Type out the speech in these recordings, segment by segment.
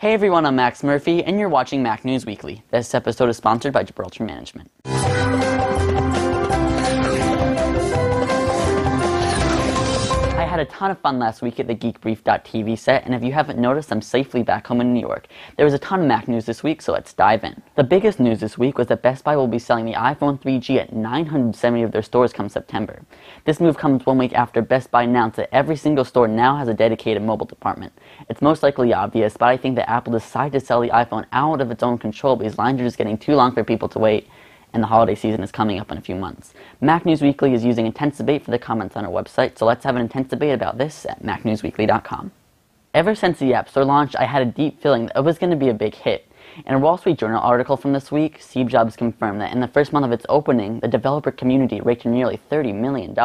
Hey everyone, I'm Max Murphy, and you're watching Mac News Weekly. This episode is sponsored by Gibraltar Management. I had a ton of fun last week at the GeekBrief.tv set, and if you haven't noticed, I'm safely back home in New York. There was a ton of Mac news this week, so let's dive in. The biggest news this week was that Best Buy will be selling the iPhone 3G at 970 of their stores come September. This move comes 1 week after Best Buy announced that every single store now has a dedicated mobile department. It's most likely obvious, but I think that Apple decided to sell the iPhone out of its own control because lines are just getting too long for people to wait, and the holiday season is coming up in a few months. Mac News Weekly is using intense debate for the comments on our website, so let's have an intense debate about this at macnewsweekly.com. Ever since the AppStore launch, I had a deep feeling that it was going to be a big hit. In a Wall Street Journal article from this week, Steve Jobs confirmed that in the first month of its opening, the developer community raked in nearly $30 million.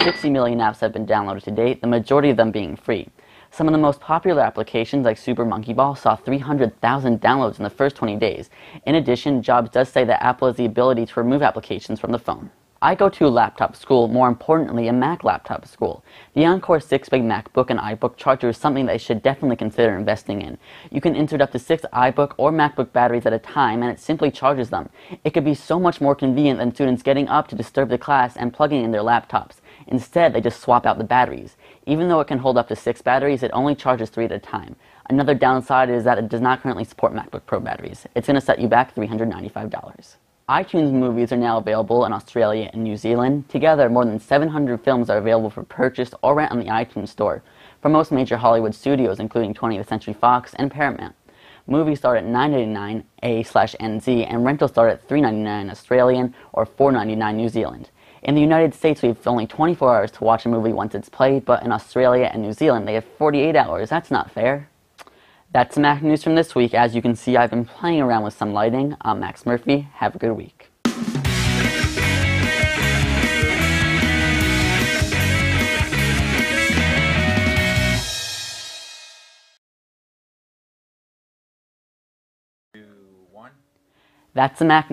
60 million apps have been downloaded to date, the majority of them being free. Some of the most popular applications like Super Monkey Ball saw 300,000 downloads in the first 20 days. In addition, Jobs does say that Apple has the ability to remove applications from the phone. I go to a laptop school, more importantly a Mac laptop school. The Oncore 6 Bay MacBook and iBook charger is something that you should definitely consider investing in. You can insert up to 6 iBook or MacBook batteries at a time and it simply charges them. It could be so much more convenient than students getting up to disturb the class and plugging in their laptops. Instead, they just swap out the batteries. Even though it can hold up to 6 batteries, it only charges 3 at a time. Another downside is that it does not currently support MacBook Pro batteries. It's going to set you back $395. iTunes movies are now available in Australia and New Zealand. Together, more than 700 films are available for purchase or rent on the iTunes Store from most major Hollywood studios, including 20th Century Fox and Paramount. Movies start at $9.99 A/NZ, and rentals start at $3.99 Australian or $4.99 New Zealand. In the United States, we have only 24 hours to watch a movie once it's played, but in Australia and New Zealand, they have 48 hours. That's not fair. That's the Mac news from this week. As you can see, I've been playing around with some lighting. I'm Max Murphy. Have a good week. That's the Mac.